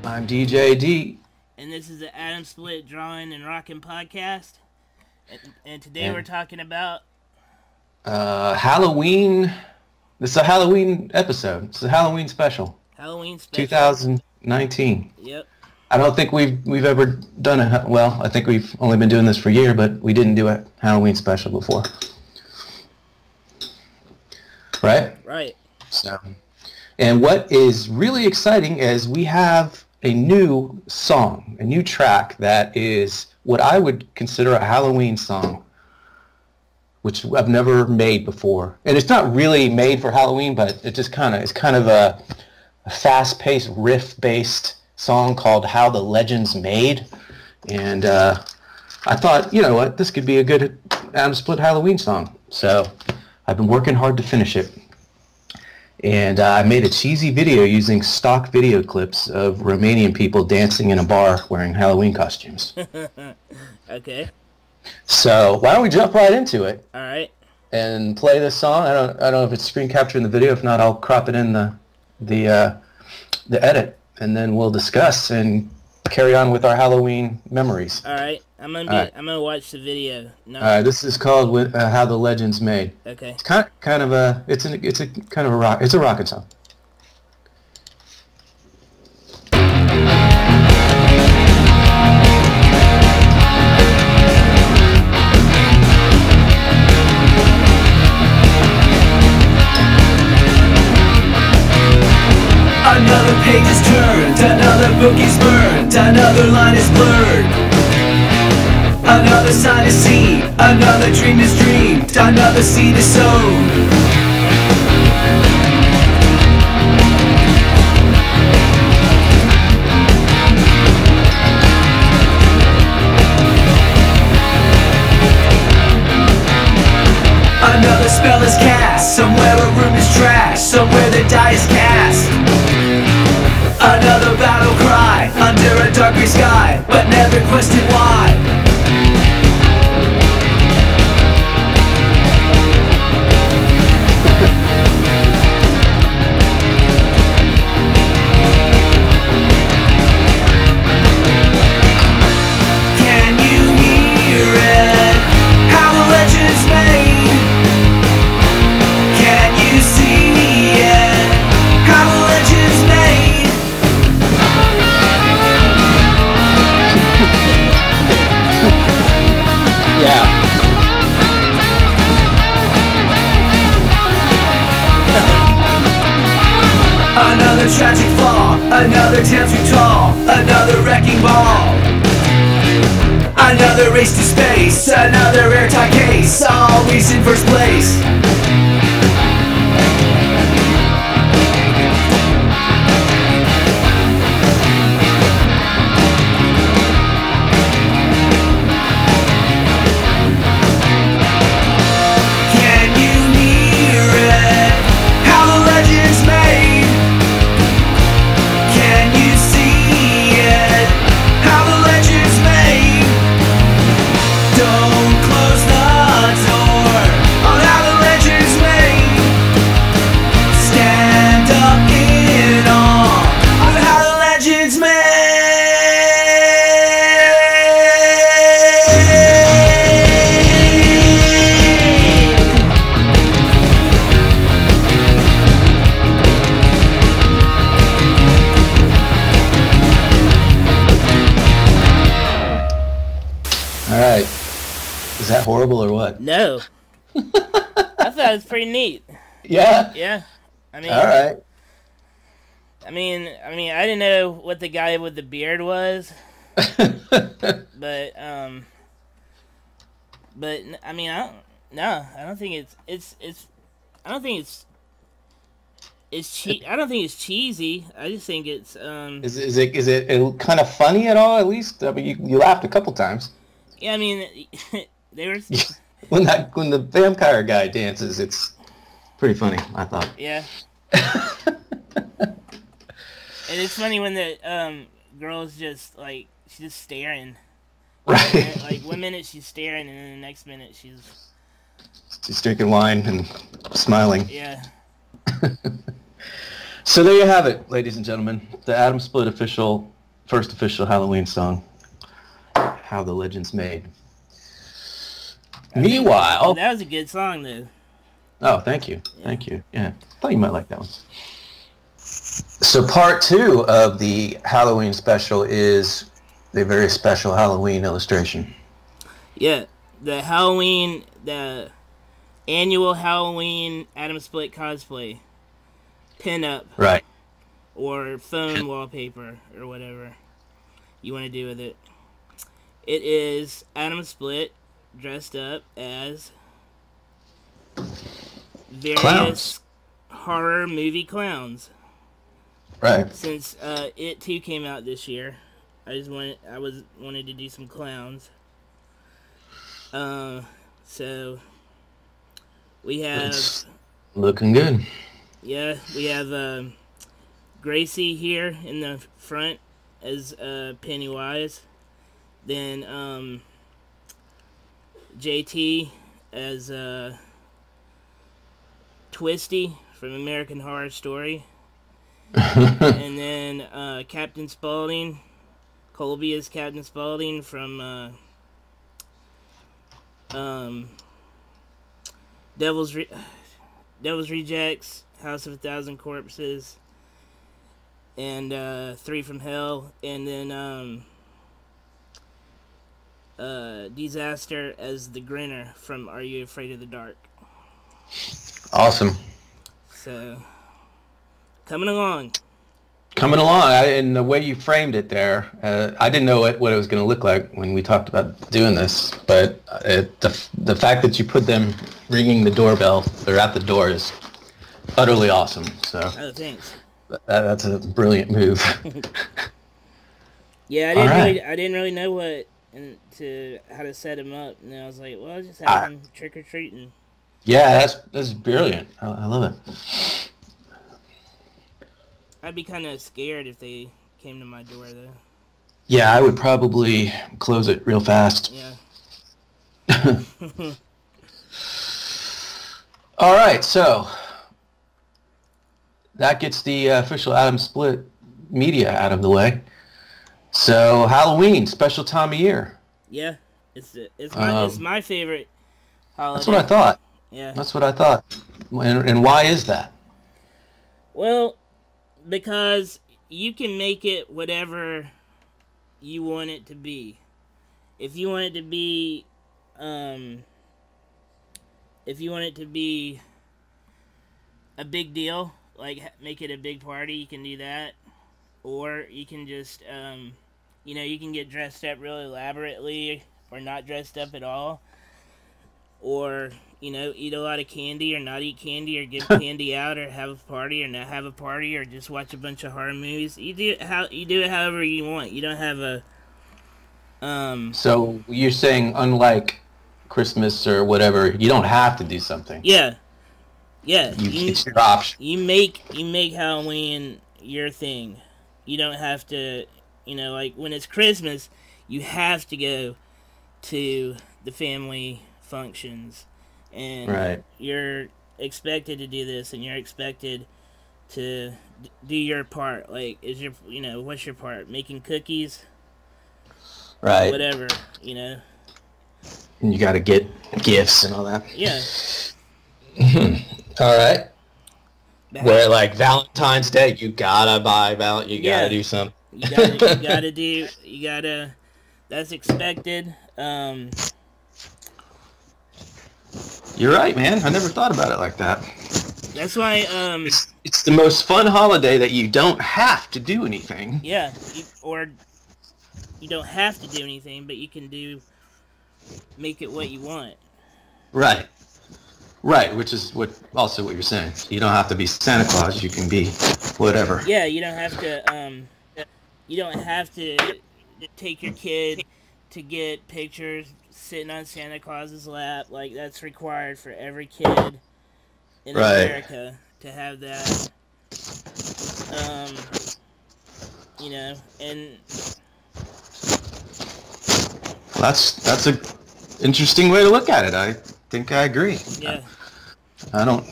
I'm DJ D. And this is the Atomsplit Drawing and Rockin' Podcast. And today we're talking about... Halloween. This is a Halloween episode. It's a Halloween special. Halloween special. 2019. Yep. I don't think we've ever done a... Well, I think we've only been doing this for a year, but we didn't do a Halloween special before. Right? Right. So, and what is really exciting is we have a new song, a new track that is what I would consider a Halloween song, which I've never made before. And it's not really made for Halloween, but it's kind of a fast-paced, riff-based song called How the Legends Made. And I thought, you know what, this could be a good Atomsplit Halloween song. So I've been working hard to finish it. And I made a cheesy video using stock video clips of Romanian people dancing in a bar wearing Halloween costumes. Okay. So why don't we jump right into it? All right. And play this song. I don't know if it's screen captured in the video. If not, I'll crop it in the edit, and then we'll discuss and carry on with our Halloween memories. All right. I'm gonna watch the video. No. All right. This is called How the Legends Made. Okay. It's kind of a rockin' song. Another page is turned, another book is burned, another line is blurred. Another sign is seen, another dream is dreamed, another seed is sown. Another spell is cast, somewhere a room is trashed, somewhere the die is cast. Another battle cry, under a dark gray sky, but never question why. Can you hear it? How the legend's made. Can you see it? How the legend's made. Yeah. Another tragic fall, another tale too tall, another wrecking ball. Another race to space, another airtight case, always in first place. Can you hear it? How the legend's made. Can you see it? How the legend's made. Don't close the door on how the legend's made. Stand up in awe on how the legend's made. All right. Is that horrible or what? No. I thought it was pretty neat. Yeah. Yeah. I mean. All right. I mean, I didn't know what the guy with the beard was, but I mean, I don't think I don't think it's cheesy. I just think it's Is it kind of funny at all? At least I mean, you laughed a couple times. Yeah, I mean, they were. when the vampire guy dances, it's pretty funny. I thought. Yeah. And it's funny when the girl's just like she's just staring. Right. Like 1 minute she's staring, and then the next minute she's drinking wine and smiling. Yeah. So there you have it, ladies and gentlemen. The Atomsplit official first official Halloween song, How the Legend's Made. Meanwhile... That was a good song, though. Oh, thank you. Yeah. Thank you. Yeah, I thought you might like that one. So part 2 of the Halloween special is the very special Halloween illustration. Yeah, the annual Halloween Atomsplit cosplay pin-up. Right. Or phone wallpaper, or whatever you want to do with it. It is Atomsplit dressed up as various clowns. Horror movie clowns. Right. Since It 2 came out this year, I wanted to do some clowns. So we have... It's looking good. Yeah, we have Gracie here in the front as Pennywise. Then JT as Twisty from American Horror Story. And then Captain Spaulding. Colby is Captain Spaulding from Devil's Rejects, House of a Thousand Corpses, and 3 from Hell, and then Disaster as the Grinner from Are You Afraid of the Dark? Awesome. So, coming along. And the way you framed it there, I didn't know what it was going to look like when we talked about doing this, but the fact that you put them ringing the doorbell, they're at the door, is utterly awesome. So, oh, thanks. That's a brilliant move. Yeah, I didn't really know how to set them up, and I was like, well, I'll just have them trick or treating. Yeah, that's brilliant. I love it. I'd be kind of scared if they came to my door, though. Yeah, I would probably close it real fast. Yeah. All right, so that gets the official Atomsplit media out of the way. So Halloween, special time of year. Yeah, it's my favorite holiday. That's what I thought. Yeah. That's what I thought. And why is that? Well, because you can make it whatever you want it to be. If you want it to be, a big deal, like make it a big party, you can do that. Or you can just, you can get dressed up really elaborately, or not dressed up at all. Or, eat a lot of candy, or not eat candy, or give candy out, or have a party, or not have a party, or just watch a bunch of horror movies. You do it however you want. You don't have a... So you're saying, unlike Christmas or whatever, you don't have to do something. Yeah. Yeah. It's your option. You make Halloween your thing. You don't have to, like when it's Christmas, you have to go to the family functions, and right. You're expected to do this, and you're expected to do your part. Like, what's your part? Making cookies, right? Whatever, And you got to get gifts and all that. Yeah. All right. Where like Valentine's Day, you gotta buy you gotta do something. You gotta. That's expected. You're right, man. I never thought about it like that. That's why, It's the most fun holiday that you don't have to do anything. Yeah, or you don't have to do anything, but you can make it what you want. Right. Right, which is also what you're saying. You don't have to be Santa Claus. You can be whatever. Yeah, you don't have to take your kid to get pictures sitting on Santa Claus's lap. Like, that's required for every kid in America to have that. And That's a interesting way to look at it. I think I agree. Yeah. I don't.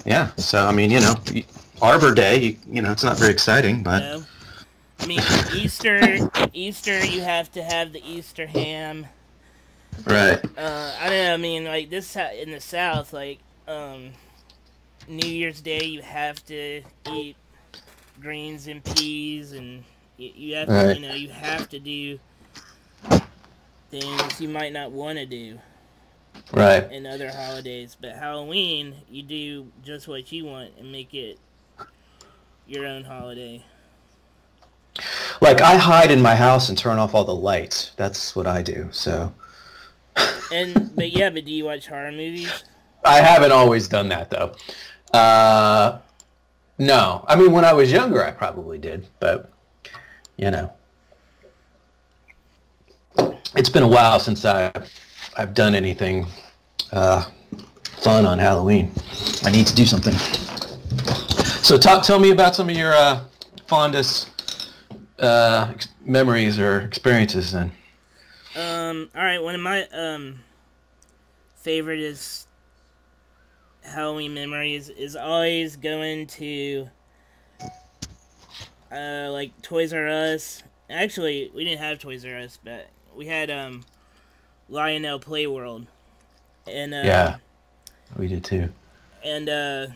Yeah. So I mean, Arbor Day. It's not very exciting, but I mean, Easter, you have to have the Easter ham. Right. I don't know. I mean, like this in the South, like New Year's Day, you have to eat greens and peas, and you have to, Right. you have to do things you might not want to do Right. in other holidays. But Halloween, you do just what you want and make it your own holiday. Like, I hide in my house and turn off all the lights. That's what I do, so. But do you watch horror movies? I haven't always done that, though. No. I mean, when I was younger, I probably did, but, you know. It's been a while since I've done anything fun on Halloween. I need to do something. So tell me about some of your fondest memories or experiences then. All right. One of my favorite is Halloween memories is always going to like Toys R Us. Actually, we didn't have Toys R Us, but we had Lionel Play World, and Yeah, we did too. and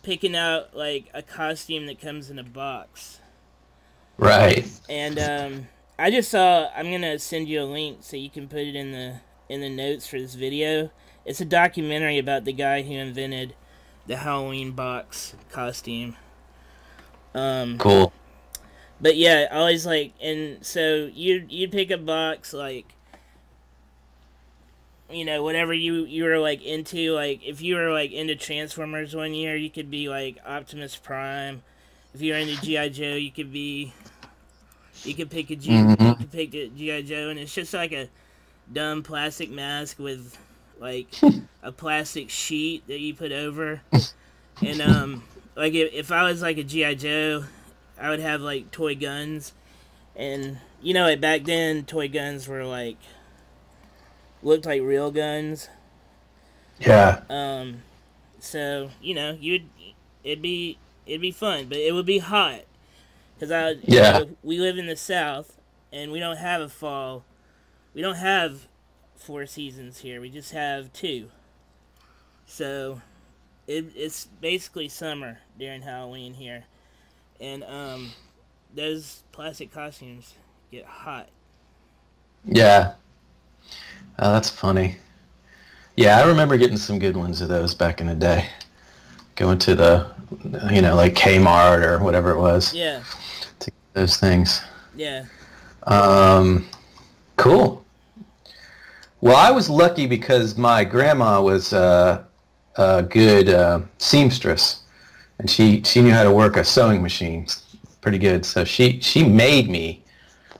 picking out like a costume that comes in a box. Right. And I just saw. I'm gonna send you a link so you can put it in the notes for this video. It's a documentary about the guy who invented the Halloween box costume. Cool. But yeah, I always like, and so you'd pick a box like, whatever you were like into. Like if you were like into Transformers one year, you could be like Optimus Prime. If you were into G.I. Joe, you could pick a you could pick a G.I. Joe, and it's just like a dumb plastic mask with like a plastic sheet that you put over. And like if I was like a G.I. Joe, I would have like toy guns, and like back then toy guns were like looked like real guns. Yeah. So it'd be fun, but it would be hot because we live in the South and we don't have a fall. We don't have 4 seasons here. We just have 2. So it's basically summer during Halloween here. And those plastic costumes get hot. Yeah. Oh, that's funny. Yeah, I remember getting some good ones of those back in the day. Going to the, like Kmart or whatever it was. Yeah. To get those things. Yeah. Cool. Well, I was lucky because my grandma was a good seamstress. And she knew how to work a sewing machine pretty good. So she made me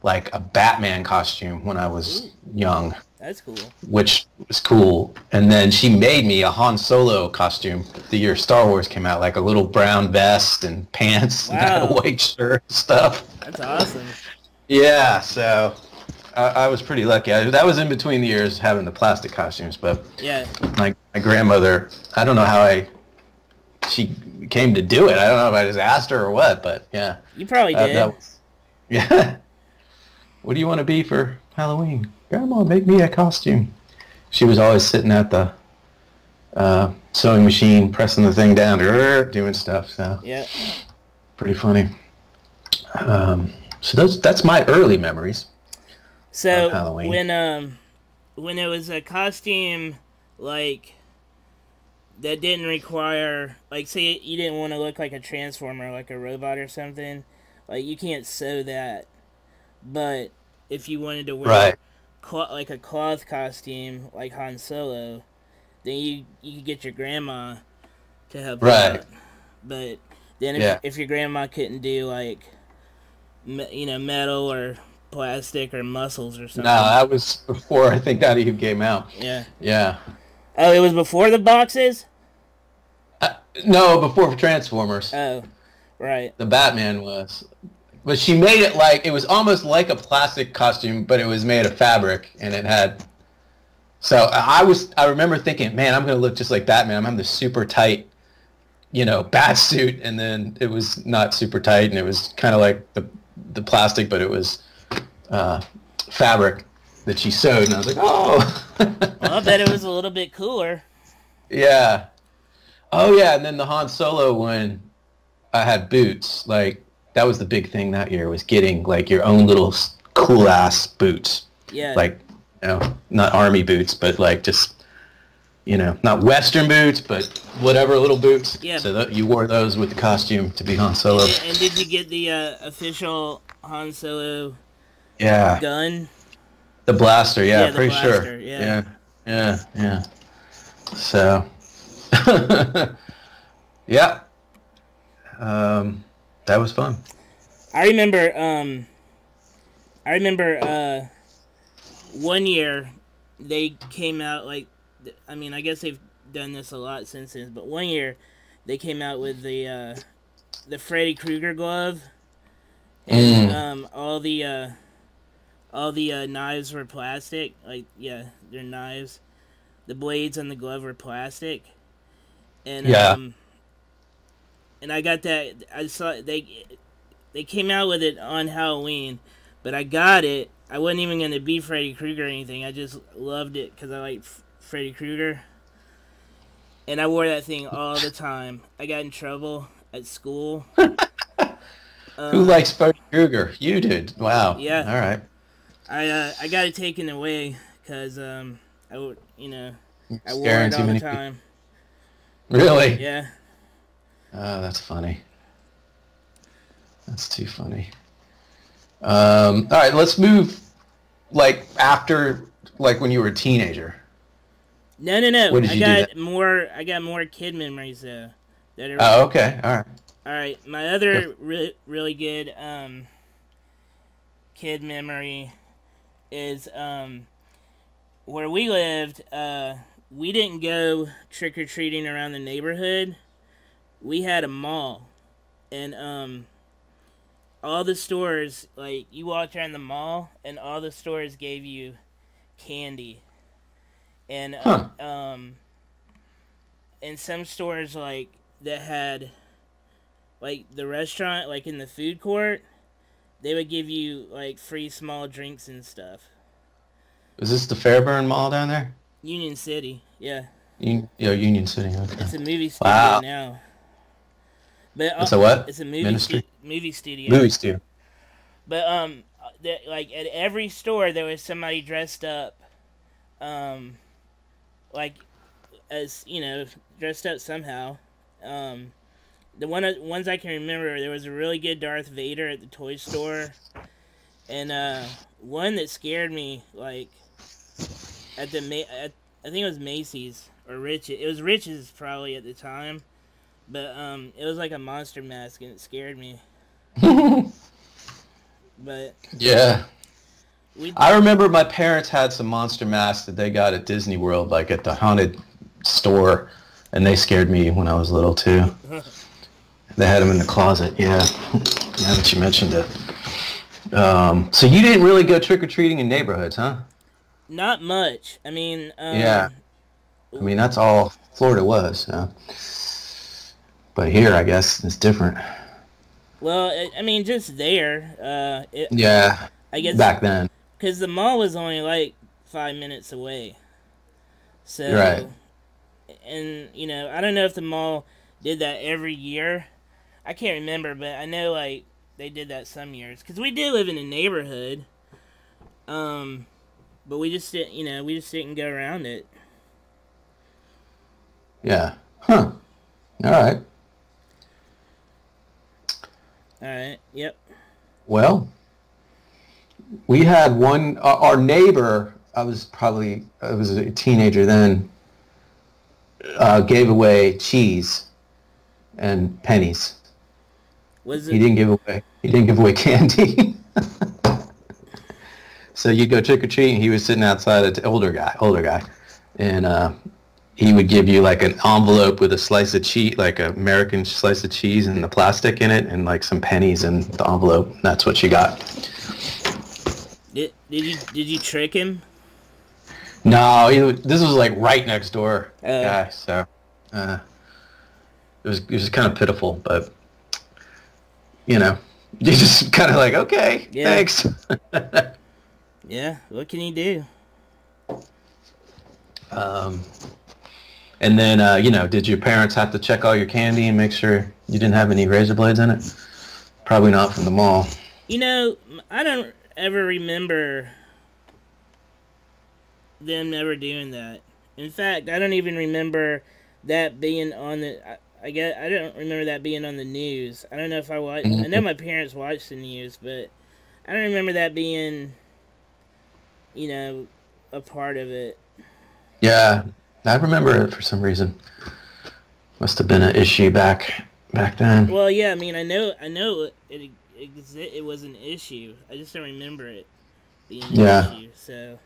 like a Batman costume when I was young. That's cool. Which was cool. And then she made me a Han Solo costume the year Star Wars came out, like a little brown vest and pants and a white shirt and stuff. That's awesome. Yeah, so I was pretty lucky. That was in between the years having the plastic costumes, but yeah, my grandmother, I don't know how she came to do it. I don't know if I just asked her or what, but yeah. You probably did. Yeah. What do you want to be for Halloween? Grandma, make me a costume. She was always sitting at the sewing machine, pressing the thing down, doing stuff. So yeah, pretty funny. So that's my early memories. So of Halloween. When it was a costume like that didn't require, like, say you didn't want to look like a Transformer, like a robot or something, like you can't sew that. But if you wanted to wear like a cloth costume like Han Solo, then you could get your grandma to help you out. But then if your grandma couldn't do like metal or plastic or muscles or something. No, that was before I think that even came out. Yeah. Yeah. Oh, it was before the boxes? No, before Transformers. Oh, right. The Batman was. But she made it like, it was almost like a plastic costume, but it was made of fabric, and it had... So I remember thinking, man, I'm going to look just like Batman. I'm having this super tight, bat suit, and then it was not super tight, and it was kind of like the the plastic, but it was fabric that she sewed, and I was like, oh. Well, I bet it was a little bit cooler. Yeah. Oh yeah, and then the Han Solo one, I had boots. Like that was the big thing that year, was getting like your own little cool ass boots. Yeah. Like, not army boots, but like just, not Western boots, but whatever little boots. Yeah. So that you wore those with the costume to be Han Solo. And did you get the official Han Solo Yeah. gun? The blaster, yeah, the pretty blaster, sure. yeah. Yeah. So, yeah. That was fun. I remember, one year they came out, like, I mean, I guess they've done this a lot since then, but one year they came out with the Freddy Krueger glove, and all the knives were plastic, like, yeah, they're knives. The blades on the glove were plastic, and and I got that. I saw they came out with it on Halloween, but I got it. I wasn't even gonna be Freddy Krueger or anything. I just loved it because I like Freddy Krueger, and I wore that thing all the time. I got in trouble at school. Who likes Freddy Krueger? You did. Wow. Yeah. All right. I got it taken away because I would, I wore Scaring it too all the many time. Really? Yeah. Oh, that's funny. That's too funny. All right, let's move, like, after, like, when you were a teenager. No. What did you do I got more kid memories though. That are, Oh, okay. All right. All right. My other really good kid memory is where we lived. We didn't go trick or treating around the neighborhood. We had a mall, and all the stores, like, you walked around the mall, and all the stores gave you candy. And and some stores, like, that had, like, the restaurant, like, in the food court, they would give you, like, free small drinks and stuff. Is this the Fairburn Mall down there? Union City, yeah. Union City. Okay. It's a movie studio Wow. now. But It's a what? It's a movie Ministry? movie studio. Movie studio. But like, at every store there was somebody dressed up, like, as, dressed up somehow. The ones I can remember, there was a really good Darth Vader at the toy store, and one that scared me, like, I think it was Macy's or Rich's. It was Rich's probably at the time, but it was like a monster mask and it scared me. But yeah, I remember my parents had some monster masks that they got at Disney World, like at the haunted store, and they scared me when I was little too. They had them in the closet. Yeah, now that you mentioned it. So you didn't really go trick-or-treating in neighborhoods, huh? Not much. I mean, yeah. I mean, that's all Florida was. But here, I guess, it's different. Well, I mean, just there. Yeah. I guess back then. Because the mall was only like 5 minutes away. So. Right. And, I don't know if the mall did that every year. I can't remember, but I know, like, they did that some years. Because we did live in a neighborhood. But we just didn't, we just didn't go around it. Yeah. Huh. All right. All right. Yep. Well, we had one. Our neighbor. I was a teenager then. Gave away cheese and pennies. He didn't give away candy. So you'd go trick or treating. He was sitting outside. An older guy, and he would give you like an envelope with a slice of cheese, like an American slice of cheese, and the plastic in it, and like some pennies in the envelope. That's what you got. Did you trick him? No, this was like right next door guy. So it was kind of pitiful, but You just kind of like, okay, Yeah. thanks. Yeah, what can you do? And then, did your parents have to check all your candy and make sure you didn't have any razor blades in it? Probably not from the mall. I don't ever remember them never doing that. In fact, I don't even remember that being on the. I guess I don't remember that being on the news. I don't know if I watched. I know my parents watched the news, but I don't remember that being, a part of it. Yeah, I remember it for some reason. Must have been an issue back then. Well, yeah, I mean, I know it was an issue. I just don't remember it being an issue. So,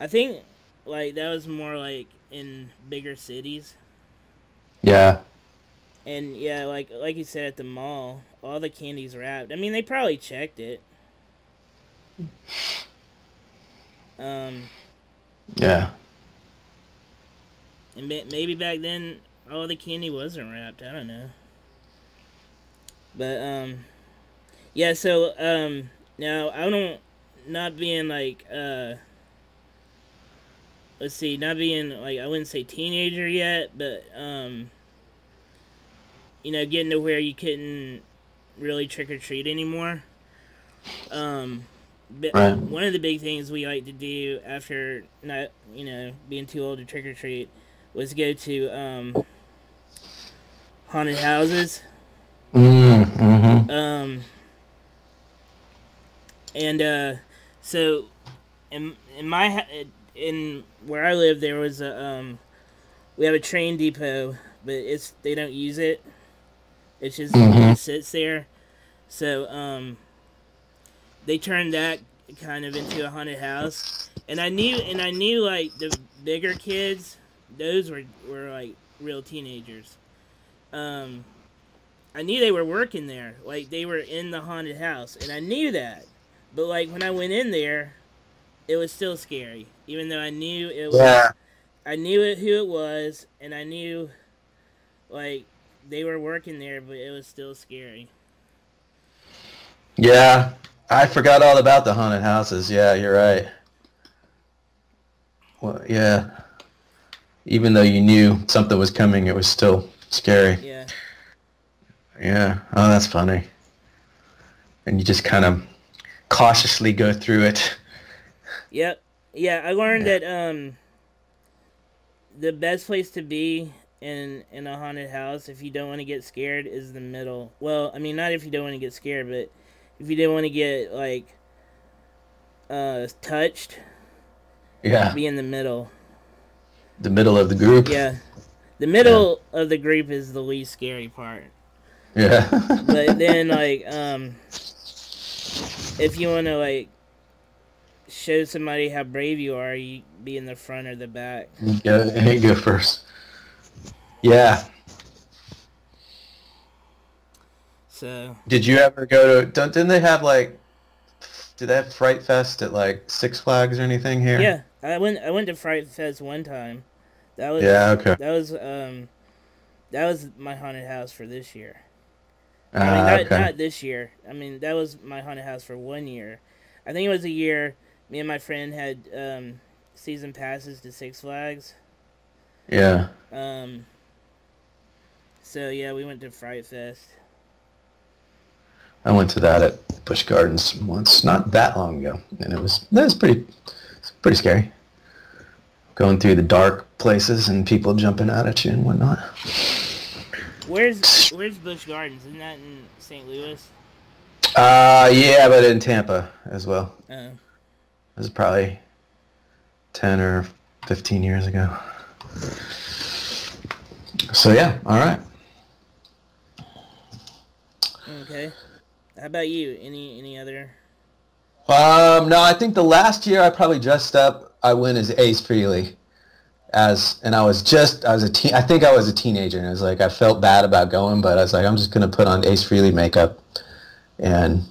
I think like that was more like in bigger cities. Yeah. And yeah, like you said at the mall, all the candy's wrapped. I mean, they probably checked it. Yeah. And maybe back then all the candy wasn't wrapped. I don't know. But yeah. So now I don't not being like let's see, not being like I wouldn't say teenager yet, but getting to where you couldn't really trick or treat anymore. But right. One of the big things we like to do after not being too old to trick or treat was go to haunted houses. Mm-hmm. And so in where I live there was we have a train depot, but they don't use it. It just it sits there. So they turned that kind of into a haunted house. And I knew like the bigger kids, those were like real teenagers. I knew they were working there, like they were in the haunted house, and I knew that. But like when I went in there, it was still scary, even though I knew it was. Yeah. I knew who it was, and I knew like they were working there, but it was still scary. Yeah, I forgot all about the haunted houses. Yeah, you're right. Well, yeah. Even though you knew something was coming, it was still scary. Yeah. Yeah. Oh, that's funny. And you just kind of cautiously go through it. Yep. Yeah, I learned that the best place to be in a haunted house if you don't want to get scared is the middle. Well, I mean, not if you don't want to get scared, but if you didn't want to get like touched, be in the middle. The middle of the group. Yeah, the middle of the group is the least scary part. Yeah. But then like if you want to like show somebody how brave you are, you be in the front or the back. You go first. Yeah. So. Did you ever go to? Didn't they have like? Did they have Fright Fest at like Six Flags or anything here? Yeah, I went to Fright Fest one time. That was okay. That was my haunted house for this year. I mean, not this year. I mean, that was my haunted house for 1 year. I think it was a year. Me and my friend had season passes to Six Flags. Yeah. So yeah, we went to Fright Fest. I went to that at Busch Gardens once, not that long ago, and it was pretty scary. Going through the dark places and people jumping out at you and whatnot. Where's Busch Gardens? Isn't that in St. Louis? Yeah, but in Tampa as well. Oh. It was probably 10 or 15 years ago. So yeah, all right. Okay. How about you? Any other? No, I think the last year I probably dressed up. I went as Ace Frehley, I think I was a teenager, and I was like, I felt bad about going, but I was like, I'm just gonna put on Ace Frehley makeup, and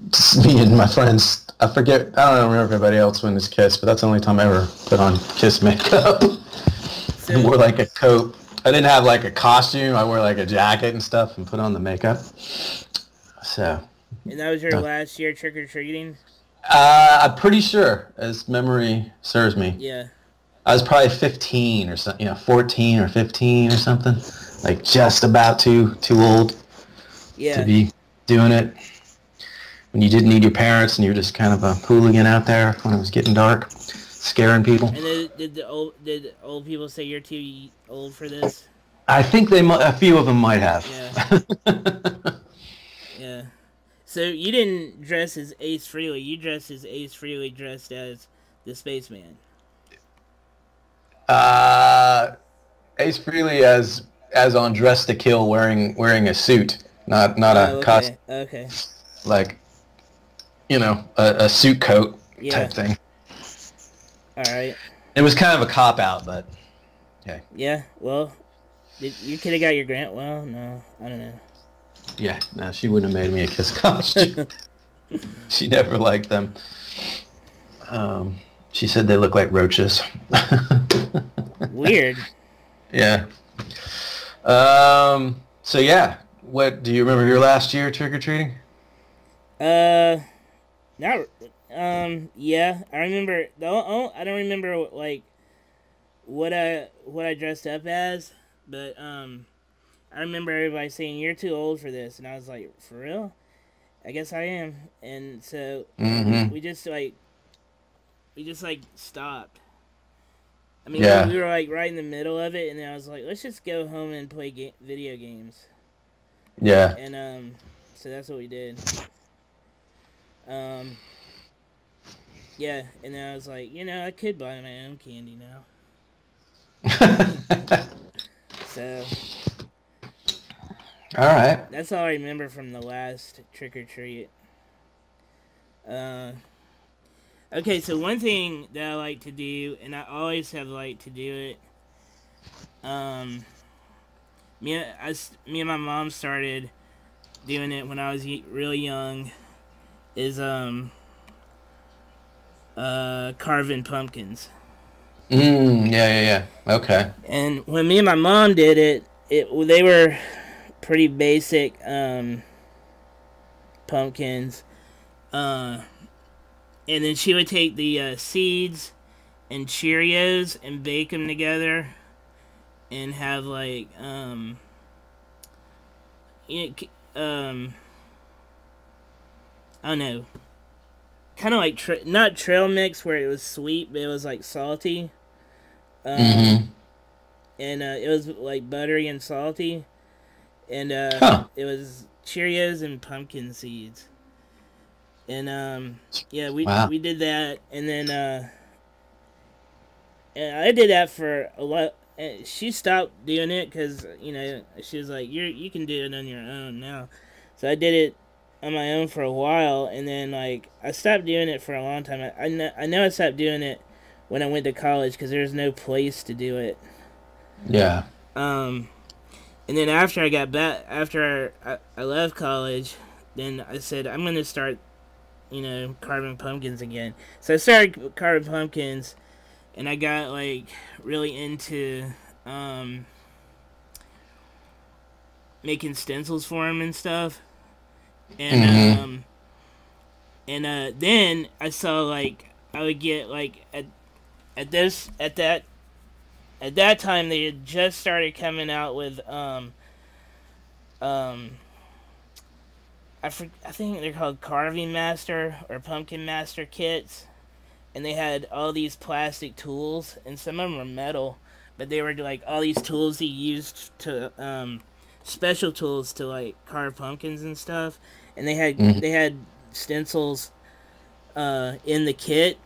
just me and my friends. I don't remember if everybody else went as Kiss, but that's the only time I ever put on Kiss makeup. I wore like a coat. I didn't have like a costume. I wore like a jacket and stuff and put on the makeup. So. And that was your last year trick or treating? I'm pretty sure, as memory serves me. Yeah. I was probably 15 or something, 14 or 15 or something, like just about too old to be doing it. When you didn't need your parents and you were just kind of a hooligan out there when it was getting dark, scaring people. And did old people say you're too old for this? I think a few of them might have. Yeah. Yeah. So you didn't dress as Ace Frehley. You dressed as Ace Frehley dressed as the spaceman. Ace Frehley as on Dress to Kill, wearing a suit, not a costume. Okay. Like, a suit coat type thing. All right. It was kind of a cop out, but okay. Yeah. Well, you could have got your grant. Well, no, I don't know. Yeah, no, she wouldn't have made me a Kiss costume. She never liked them. She said they look like roaches. Weird. Yeah. So yeah, what do you remember your last year trick or treating? Not. Yeah, I remember. I don't remember what I dressed up as, but I remember everybody saying you're too old for this, and I was like, for real? I guess I am. And so we just stopped. I mean, we were like right in the middle of it, and then I was like, let's just go home and play video games. Yeah. And so that's what we did. Yeah, and then I was like, I could buy my own candy now. So. All right. That's all I remember from the last trick or treat. Okay, so one thing that I like to do, and I always have liked to do it. Me and my mom started doing it when I was really young. Is carving pumpkins. Yeah. Okay. And when me and my mom did it, they were pretty basic pumpkins. And then she would take the seeds and Cheerios and bake them together and have like I don't know, kind of like not trail mix where it was sweet, but it was like salty. And it was like buttery and salty. And it was Cheerios and pumpkin seeds. And we did that, and then and I did that for a lot. And she stopped doing it because she was like, you can do it on your own now. So I did it on my own for a while, and then like I stopped doing it for a long time. I know I stopped doing it when I went to college because there was no place to do it. Yeah. And then after I got back, after I left college, then I said I'm gonna start, carving pumpkins again. So I started carving pumpkins, and I got like really into making stencils for them and stuff. And then I saw like I would get like at that time they had just started coming out with I think they're called Carving Master or Pumpkin Master kits, and they had all these plastic tools, and some of them were metal, but they were like all these tools you used to special tools to like carve pumpkins and stuff, and they had stencils in the kit.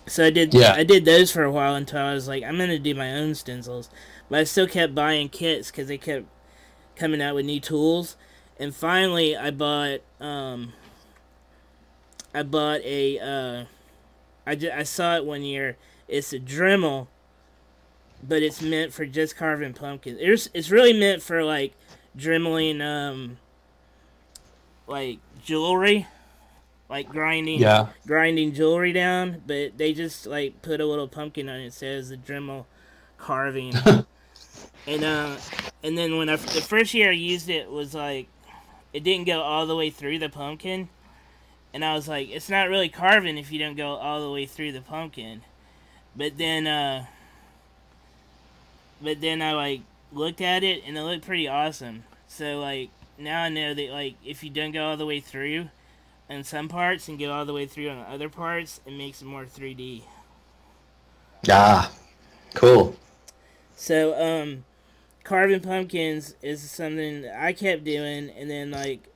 So I did those for a while until I was like, I'm gonna do my own stencils, but I still kept buying kits because they kept coming out with new tools. And finally, I bought I saw it one year. It's a Dremel, but it's meant for just carving pumpkins. It's really meant for like dremeling like jewelry, like grinding jewelry down. But they just like put a little pumpkin on it. It says the Dremel carving. And then when the first year I used it was like. it didn't go all the way through the pumpkin. And I was like, it's not really carving if you don't go all the way through the pumpkin. But then I like looked at it and it looked pretty awesome. So like now I know that like if you don't go all the way through on some parts and go all the way through on other parts, it makes it more 3D. Ah, cool. So carving pumpkins is something that I kept doing, and then like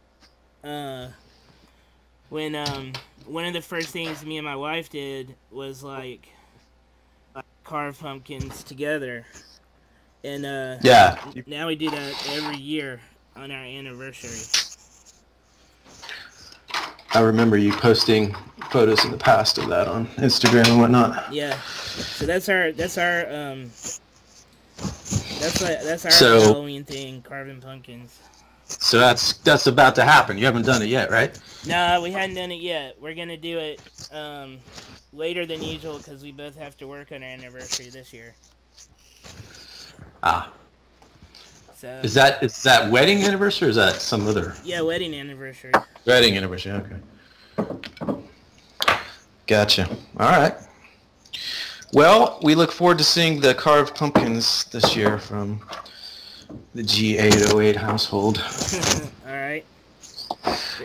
when one of the first things me and my wife did was like carve pumpkins together. And Yeah. now we do that every year on our anniversary. I remember you posting photos in the past of that on Instagram and whatnot. Yeah. So that's our So- Halloween thing, carving pumpkins. So that's about to happen. You haven't done it yet, right? No, we hadn't done it yet. We're gonna do it later than usual because we both have to work on our anniversary this year. Ah. So Is that wedding anniversary or is that some other? yeah, wedding anniversary. Wedding anniversary, okay. Gotcha. All right. Well, we look forward to seeing the carved pumpkins this year from the G808 household. All right.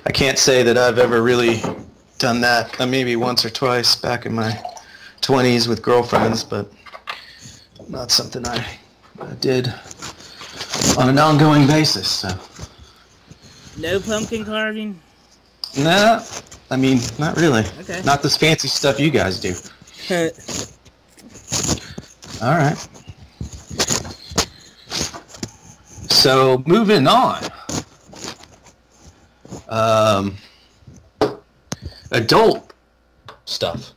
I can't say that I've ever really done that. Maybe once or twice back in my 20s with girlfriends, but not something I did on an ongoing basis. So. No pumpkin carving? Nah, I mean, not really. Okay. Not this fancy stuff you guys do. All right. So, moving on. Adult stuff.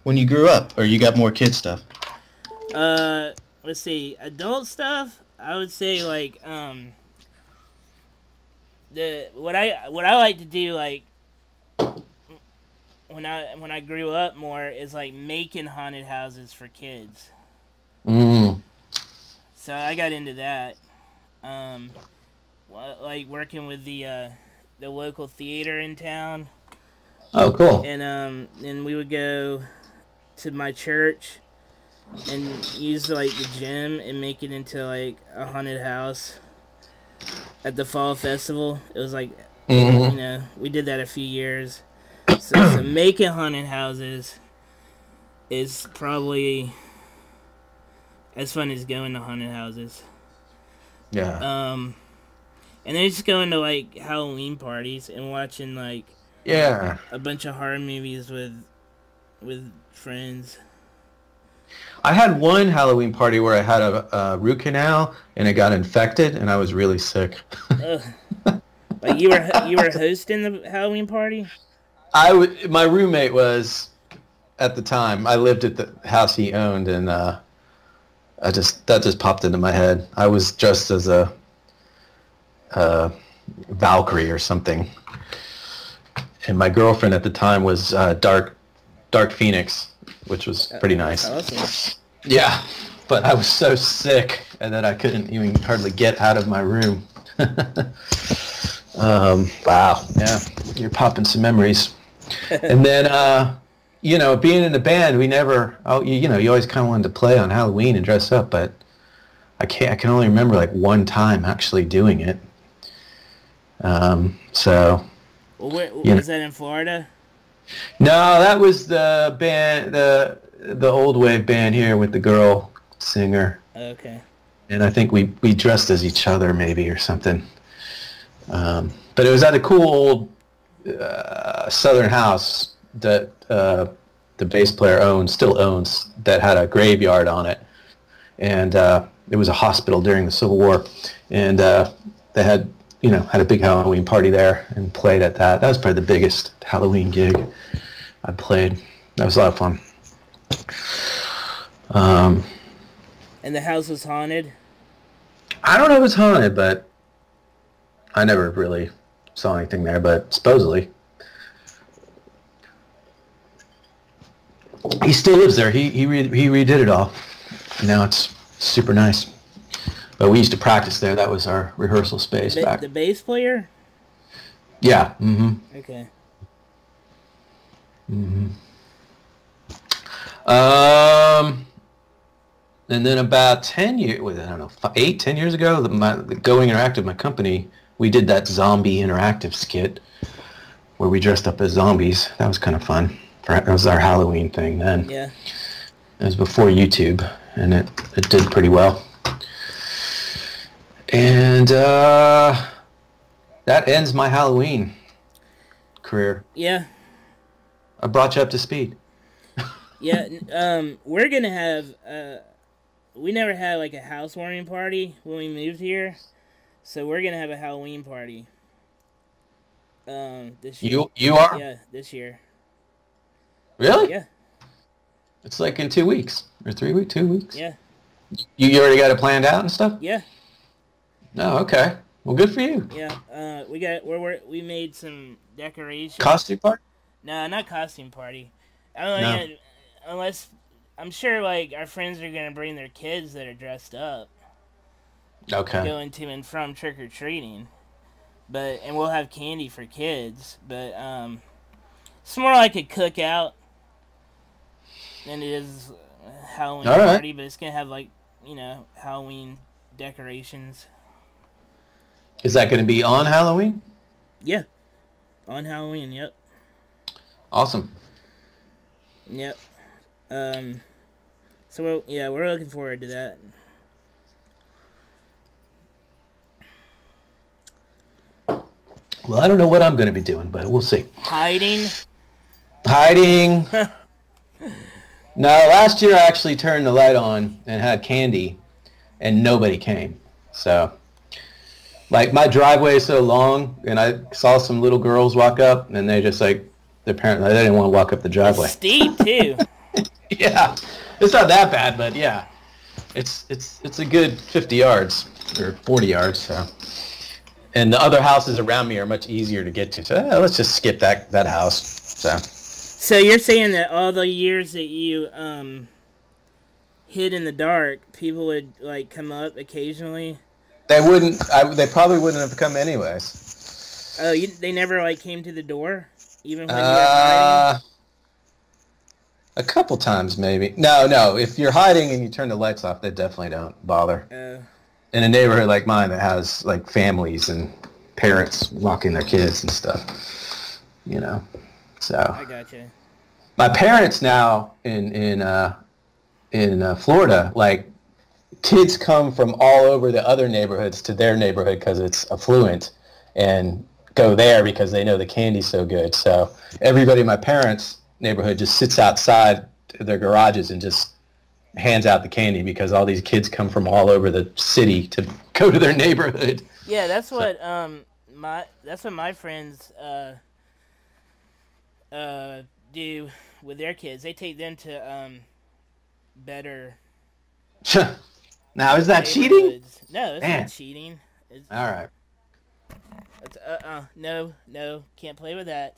When you grew up, or you got more kid stuff? Let's see. Adult stuff, I would say like what I like to do like when I grew up more is like making haunted houses for kids. Mm. So I got into that. Like working with the local theater in town. Oh, cool. And then we would go to my church and use like the gym and make it into like a haunted house at the fall festival. It was like, you know, we did that a few years. So making haunted houses is probably as fun as going to haunted houses. Yeah. And then just going to like Halloween parties and watching like Yeah. a bunch of horror movies with friends. I had one Halloween party where I had a root canal and it got infected and I was really sick. Like you were hosting the Halloween party? My roommate was at the time. I lived at the house he owned and that just popped into my head. I was dressed as a Valkyrie or something. And my girlfriend at the time was Dark Phoenix, which was pretty nice. Awesome. Yeah, but I was so sick and that I couldn't even hardly get out of my room. Wow, yeah, you're popping some memories. And then, you know, being in the band, we never, you know, you always kind of wanted to play on Halloween and dress up, but I can only remember like one time actually doing it. So. Well, was that in Florida? No, that was the band, the old wave band here with the girl singer. Okay. And I think we dressed as each other maybe or something. But it was at a cool old southern house that the bass player still owns, that had a graveyard on it. And it was a hospital during the Civil War. And they had a big Halloween party there and played at that. That was probably the biggest Halloween gig I played. That was a lot of fun. And the house was haunted? I don't know if it's haunted, but I never really saw anything there, but supposedly. He still lives there. He redid it all. Now it's super nice. But we used to practice there. That was our rehearsal space back. The bass player? Yeah. Mm-hmm. Okay. Mm-hmm. And then about 10 years, I don't know, 10 years ago, the Going Interactive, my company, we did that zombie interactive skit where we dressed up as zombies. That was kind of fun. That was our Halloween thing then. Yeah. It was before YouTube, and it did pretty well. And that ends my Halloween career. Yeah. I brought you up to speed. Yeah, we're gonna have, we never had like a housewarming party when we moved here, so we're gonna have a Halloween party. This year. You are? Yeah, this year. Really? Yeah. It's like in 2 weeks, or 3 weeks, 2 weeks? Yeah. You already got it planned out and stuff? Yeah. Oh, okay. Well, good for you. Yeah, we made some decorations. Costume party? No, not costume party. I don't know, No. unless I'm sure like our friends are gonna bring their kids that are dressed up. Okay. Going to and from trick or treating, and we'll have candy for kids. But it's more like a cookout than it is a Halloween All right. party. But it's gonna have like Halloween decorations. Is that going to be on Halloween? Yeah, on Halloween. Yep. Awesome. Yep. So we're looking forward to that. Well, I don't know what I'm going to be doing, but we'll see. Hiding. No, last year I actually turned the light on and had candy, and nobody came. So, like, my driveway is so long, and I saw some little girls walk up, and they just like, their parents, they didn't want to walk up the driveway. It's steep too. Yeah, it's not that bad, but yeah, it's a good 50 yards or 40 yards. So, and the other houses around me are much easier to get to. So let's just skip that house. So you're saying that all the years that you hid in the dark, people would like come up occasionally? They wouldn't. They probably wouldn't have come anyways. Oh, they never like came to the door, even when you were hiding? A couple times maybe. No. If you're hiding and you turn the lights off, they definitely don't bother. In a neighborhood like mine that has like families and parents walking their kids and stuff, So I gotcha. My parents now in Florida, like kids come from all over the other neighborhoods to their neighborhood because it's affluent, and go there because they know the candy's so good. So everybody in my parents' neighborhood just sits outside their garages and just hands out the candy because all these kids come from all over the city to go to their neighborhood. Yeah, that's what my friends do with their kids. They take them to better. Now is that cheating? No, it's not cheating. All right. It's, no, can't play with that.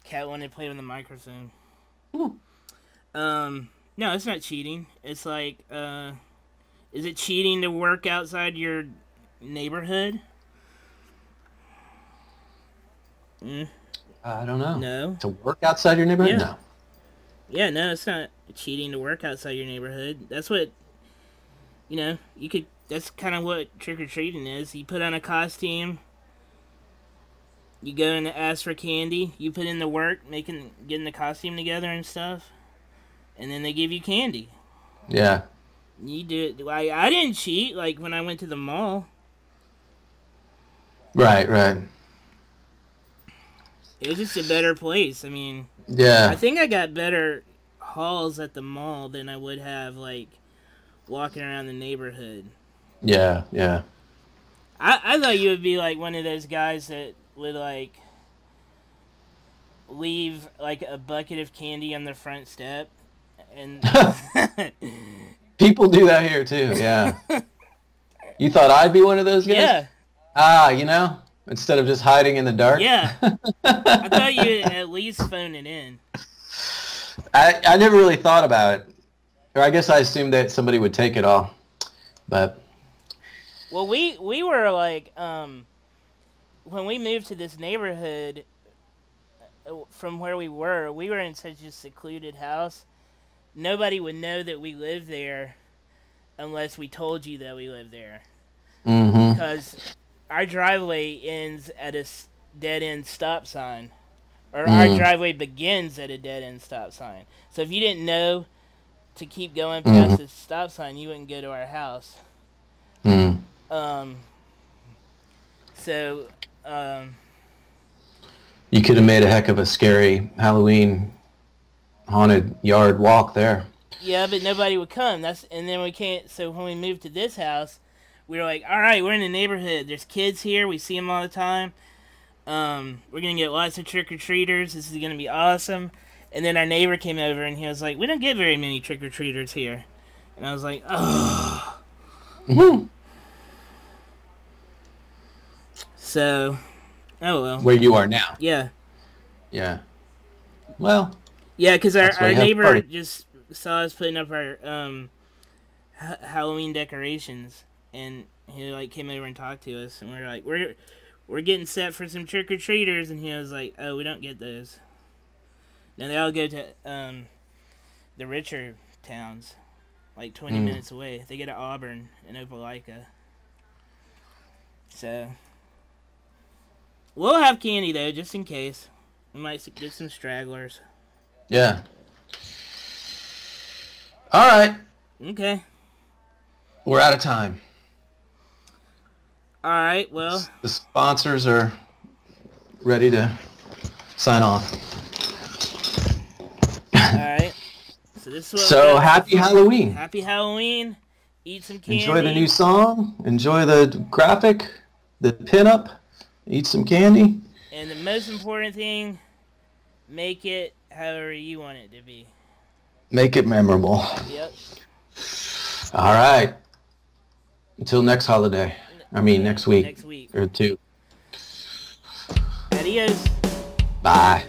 Cat wanted to play with the microphone. Ooh. No, it's not cheating. It's like, is it cheating to work outside your neighborhood? I don't know. No. To work outside your neighborhood? Yeah. No. Yeah, no, it's not cheating to work outside your neighborhood. That's what, that's kind of what trick-or-treating is. You put on a costume, you go in to ask for candy, you put in the work, getting the costume together and stuff, and then they give you candy. Yeah. You do it. Like, I didn't cheat, like, when I went to the mall. Right. It was just a better place. I mean, yeah. I think I got better hauls at the mall than I would have, like, walking around the neighborhood. Yeah. I thought you would be, like, one of those guys that would, like, leave, like, a bucket of candy on the front step. And people do that here, too, yeah. You thought I'd be one of those guys? Yeah. Instead of just hiding in the dark? Yeah. I thought you'd at least phone it in. I never really thought about it. Or I guess I assumed that somebody would take it all, but Well, we were like, when we moved to this neighborhood from where we were in such a secluded house. Nobody would know that we lived there unless we told you that we lived there. mm-hmm. Because our driveway ends at a dead-end stop sign. Or our driveway begins at a dead-end stop sign. So if you didn't know to keep going past the stop sign, you wouldn't go to our house. So, you could have made a heck of a scary Halloween haunted yard walk there. yeah, but nobody would come. And then we can't. So when we moved to this house, we were like, all right, we're in the neighborhood. There's kids here. We see them all the time. We're gonna get lots of trick or treaters. This is gonna be awesome. And then our neighbor came over and he was like, we don't get very many trick or treaters here. And I was like, oh. So, oh well. Where you are now. Yeah. Yeah. Well. Yeah, because our why you have a neighbor party. just saw us putting up our Halloween decorations, and he like came over and talked to us, and we were like, we're getting set for some trick or treaters, and he was like, oh, we don't get those. Now they all go to the richer towns, like 20 minutes away. They go to Auburn and Opelika. So we'll have candy though, just in case. We might get some stragglers. Yeah. All right. Okay. We're out of time. All right. Well, The sponsors are ready to sign off. all right. So this is what So happy Halloween. Happy Halloween. Eat some candy. Enjoy the new song. Enjoy the graphic, the pinup. Eat some candy. And the most important thing, make it however you want it to be. Make it memorable. Yep. All right. Until next holiday. I mean, next week. Next week. Or two. Adios. Bye.